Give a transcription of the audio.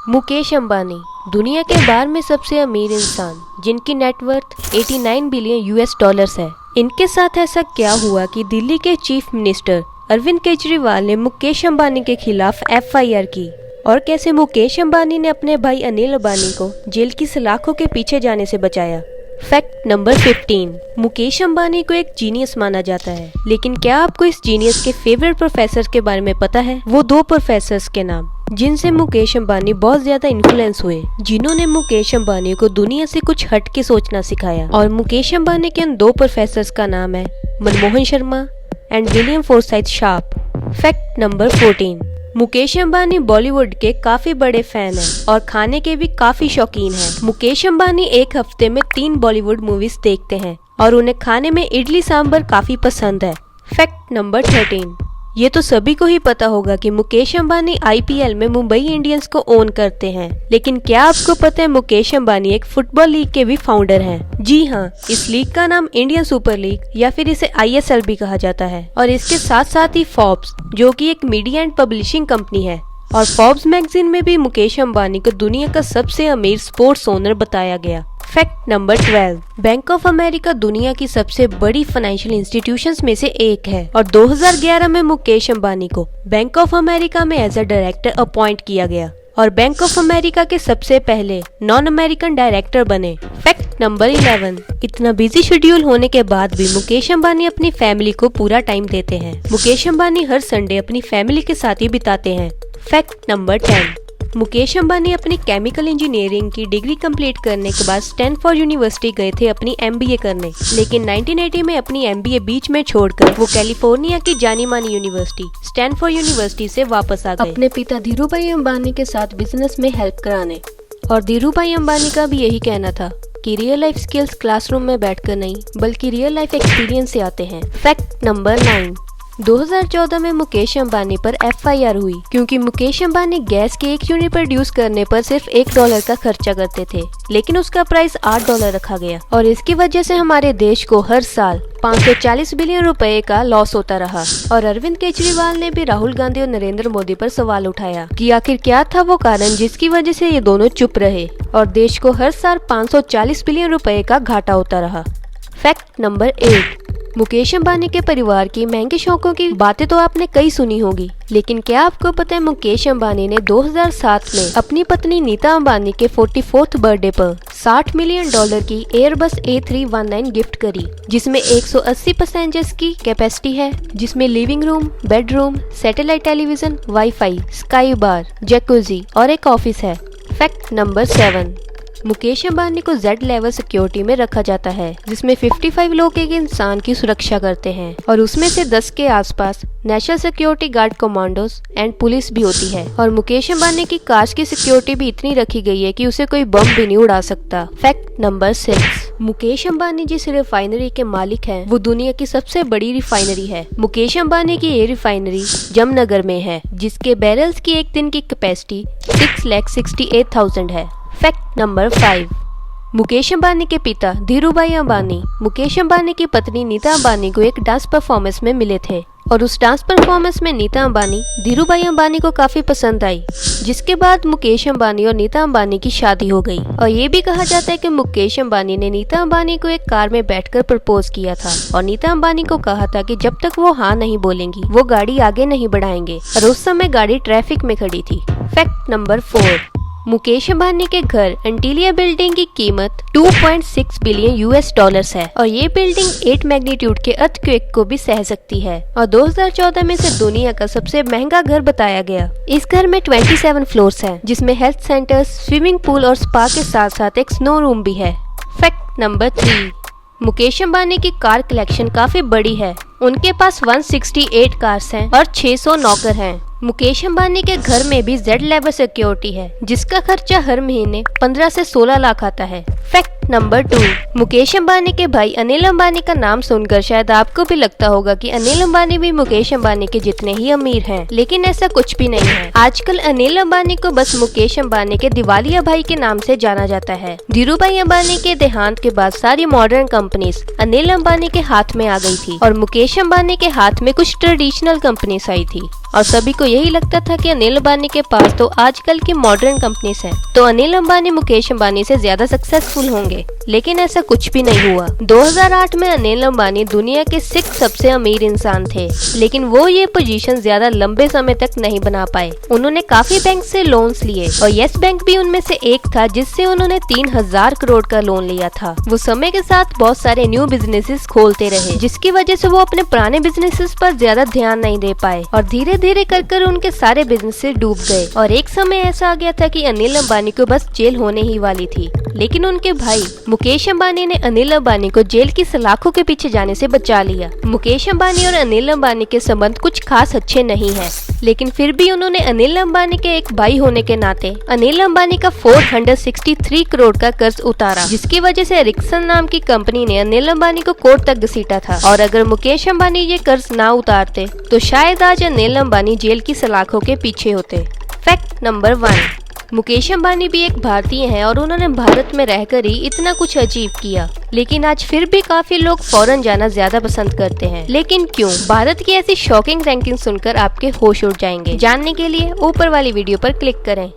मुकेश अंबानी दुनिया के 12वें सबसे अमीर इंसान, जिनकी नेटवर्थ 89 बिलियन यूएस डॉलर्स है। इनके साथ ऐसा क्या हुआ कि दिल्ली के चीफ मिनिस्टर अरविंद केजरीवाल ने मुकेश अंबानी के खिलाफ एफआईआर की, और कैसे मुकेश अंबानी ने अपने भाई अनिल अंबानी को जेल की सलाखों के पीछे जाने से बचाया। फैक्ट नंबर 15, मुकेश अंबानी को एक जीनियस माना जाता है, लेकिन क्या आपको इस जीनियस के फेवरेट प्रोफेसर के बारे में पता है? वो 2 प्रोफेसर्स के नाम जिनसे मुकेश अंबानी बहुत ज्यादा इन्फ्लुएंस हुए, जिन्होंने मुकेश अंबानी को दुनिया से कुछ हट के सोचना सिखाया। और मुकेश अंबानी के उन 2 प्रोफेसर्स का नाम है Manmohan Sharma and William Forsyth Sharp. Fact number 14, Mukesh Ambani Bollywood के काफी बड़े फैन हैं और खाने के भी काफी शौकीन हैं। मुकेश अंबानी एक हफ्ते में 3 बॉलीवुड मूवीज देखते हैं और उन्हें खाने में इडली सांभर काफी पसंद है। फैक्ट नंबर 13, ये तो सभी को ही पता होगा कि मुकेश अंबानी आईपीएल में मुंबई इंडियंस को ओन करते हैं, लेकिन क्या आपको पता है मुकेश अंबानी एक फुटबॉल लीग के भी फाउंडर हैं? जी हाँ, इस लीग का नाम इंडियन सुपर लीग या फिर इसे आईएसएल भी कहा जाता है। और इसके साथ साथ ही फोर्ब्स, जो कि एक मीडिया एंड पब्लिशिंग कंपनी है, और फोर्ब्स मैगजीन में भी मुकेश अंबानी को दुनिया का सबसे अमीर स्पोर्ट्स ओनर बताया गया। Fact number 12, bank of America दुनिया की सबसे बड़ी फाइनेंशियल इंस्टीट्यूशंस में से एक है, और 2011 में मुकेश अंबानी को बैंक ऑफ अमेरिका में एज अ डायरेक्टर अपॉइंट किया गया और बैंक ऑफ अमेरिका के सबसे पहले नॉन अमेरिकन डायरेक्टर बने। फैक्ट नंबर 11, इतना बिजी शेड्यूल होने के बाद भी मुकेश अंबानी अपनी फैमिली को पूरा टाइम देते हैं। मुकेश अंबानी हर संडे अपनी फैमिली के साथ ही बिताते हैं। फैक्ट नंबर 10, मुकेश अंबानी अपनी केमिकल इंजीनियरिंग की डिग्री कंप्लीट करने के बाद स्टैनफोर्ड यूनिवर्सिटी गए थे अपनी एमबीए करने, लेकिन 1980 में अपनी एमबीए बीच में छोड़कर वो कैलिफोर्निया की जानी मानी यूनिवर्सिटी स्टैनफोर्ड यूनिवर्सिटी से वापस आ गए अपने पिता धीरूभाई अंबानी के साथ बिजनेस में हेल्प कराने। और धीरूभाई अंबानी का भी यही कहना था कि रियल लाइफ स्किल्स क्लासरूम में बैठकर नहीं, बल्कि रियल लाइफ एक्सपीरियंस से आते हैं। फैक्ट नंबर 9, 2014 में मुकेश अंबानी पर एफआईआर हुई क्योंकि मुकेश अंबानी गैस के 1 यूनिट प्रोड्यूस करने पर सिर्फ $1 का खर्चा करते थे, लेकिन उसका प्राइस $8 रखा गया, और इसकी वजह से हमारे देश को हर साल 540 बिलियन रुपए का लॉस होता रहा। और अरविंद केजरीवाल ने भी राहुल गांधी और नरेंद्र मोदी पर सवाल उठाया कि आखिर क्या था वो कारण जिसकी वजह से ये दोनों चुप रहे और देश को हर साल 540 बिलियन रुपए का घाटा होता रहा। फैक्ट नंबर 8, मुकेश अंबानी के परिवार की महंगे शौकों की बातें तो आपने कई सुनी होगी, लेकिन क्या आपको पता है मुकेश अंबानी ने 2007 में अपनी पत्नी नीता अंबानी के 44th बर्थडे पर $60 मिलियन की एयरबस A319 गिफ्ट करी, जिसमें 180 पैसेंजर्स की कैपेसिटी है, जिसमें living room, bedroom, satellite television, wifi, sky bar, jacuzzi और एक ऑफिस है। फैक्ट नंबर 7, मुकेश अंबानी को Z लेवल सिक्योरिटी में रखा जाता है, जिसमें 55 लोग एक इंसान की सुरक्षा करते हैं, और उसमें से 10 के आसपास national security guard commandos and police भी होती है। और मुकेश अंबानी की कार्स की सिक्योरिटी भी इतनी रखी गई है कि उसे कोई बम भी नहीं उड़ा सकता। फैक्ट नंबर 6, मुकेश अंबानी जिस रिफाइनरी के मालिक हैं, वो दुनिया की सबसे बड़ी रिफाइनरी है। मुकेश अंबानी की ये रिफाइनरी जमनगर में है, जिसके बैरल्स की एक दिन की कैपेसिटी 6,68,000 है। फैक्ट नंबर 5, मुकेश अंबानी के पिता धीरूभाई अंबानी मुकेश अंबानी की पत्नी नीता अंबानी को एक डांस परफॉर्मेंस में मिले थे, और उस डांस परफॉर्मेंस में नीता अंबानी धीरूभाई अंबानी को काफी पसंद आई, जिसके बाद मुकेश अंबानी और नीता अंबानी की शादी हो गई। और ये भी कहा जाता है कि मुकेश अंबानी ने नीता अंबानी को एक कार में बैठकर प्रपोज किया था, और नीता अंबानी को कहा था कि जब तक वो हाँ नहीं बोलेंगी वो गाड़ी आगे नहीं बढ़ाएंगे, और उस समय गाड़ी ट्रैफिक में खड़ी थी। फैक्ट नंबर 4, मुकेश अंबानी के घर एंटीलिया बिल्डिंग की कीमत 2.6 बिलियन यूएस डॉलर्स है, और ये बिल्डिंग 8 मैग्नीट्यूड के अर्थक्वेक को भी सह सकती है, और 2014 में से दुनिया का सबसे महंगा घर बताया गया। इस घर में 27 फ्लोर्स हैं, जिसमें हेल्थ सेंटर, स्विमिंग पूल और स्पा के साथ साथ एक स्नो रूम भी है। फैक्ट नंबर 3, मुकेश अंबानी की कार कलेक्शन काफी बड़ी है। उनके पास 168 कार्स हैं और 600 नौकर हैं। मुकेश अंबानी के घर में भी Z लेवल सिक्योरिटी है, जिसका खर्चा हर महीने 15 से 16 लाख आता है। फैक्ट नंबर 2, मुकेश अंबानी के भाई अनिल अंबानी का नाम सुनकर शायद आपको भी लगता होगा कि अनिल अंबानी भी मुकेश अंबानी के जितने ही अमीर हैं, लेकिन ऐसा कुछ भी नहीं है। आजकल अनिल अंबानी को बस मुकेश अंबानी के दिवालिया भाई के नाम से जाना जाता है। धीरूभाई अंबानी के देहांत के बाद सारी मॉडर्न कंपनीज अनिल अंबानी के हाथ में आ गई थी, और मुकेश अंबानी के हाथ में कुछ ट्रेडिशनल कंपनीज आई थी। और सभी को यही लगता था कि अनिल अंबानी के पास तो आजकल की मॉडर्न कंपनीज हैं, तो अनिल अंबानी मुकेश अंबानी से ज्यादा सक्सेसफुल होंगे। लेकिन ऐसा कुछ भी नहीं हुआ। 2008 में अनिल अंबानी दुनिया के 6 सबसे अमीर इंसान थे, लेकिन वो ये पोजीशन ज्यादा लंबे समय तक नहीं बना पाए। उन्होंने काफी बैंक से लोन्स लिए और येस बैंक भी उनमें से एक था, जिससे उन्होंने 3000 करोड़ का लोन लिया था। वो समय के साथ बहुत सारे न्यू बिजनेसेस खोलते रहे, जिसकी वजह से वो अपने पुराने बिजनेसेस पर ज्यादा ध्यान नहीं दे पाए और धीरे धीरे कर उनके सारे बिजनेसेस डूब गए। और एक समय ऐसा आ गया था कि अनिल अंबानी को बस जेल होने ही वाली थी, लेकिन उनके भाई मुकेश अंबानी ने अनिल अंबानी को जेल की सलाखों के पीछे जाने से बचा लिया। मुकेश अंबानी और अनिल अंबानी के संबंध कुछ खास अच्छे नहीं हैं, लेकिन फिर भी उन्होंने अनिल अंबानी के एक भाई होने के नाते अनिल अंबानी का 463 करोड़ का कर्ज उतारा, जिसकी वजह से एरिक्सन नाम की कंपनी ने अनिल अंबानी को कोर्ट तक घसीटा था। और अगर मुकेश अंबानी ये कर्ज ना उतारते तो शायद आज अनिल अंबानी जेल की सलाखों के पीछे होते। फैक्ट नंबर 1, मुकेश अंबानी भी एक भारतीय हैं और उन्होंने भारत में रहकर ही इतना कुछ अचीव किया, लेकिन आज फिर भी काफी लोग फॉरेन जाना ज्यादा पसंद करते हैं। लेकिन क्यों? भारत की ऐसी शॉकिंग रैंकिंग सुनकर आपके होश उड़ जाएंगे। जानने के लिए ऊपर वाली वीडियो पर क्लिक करें।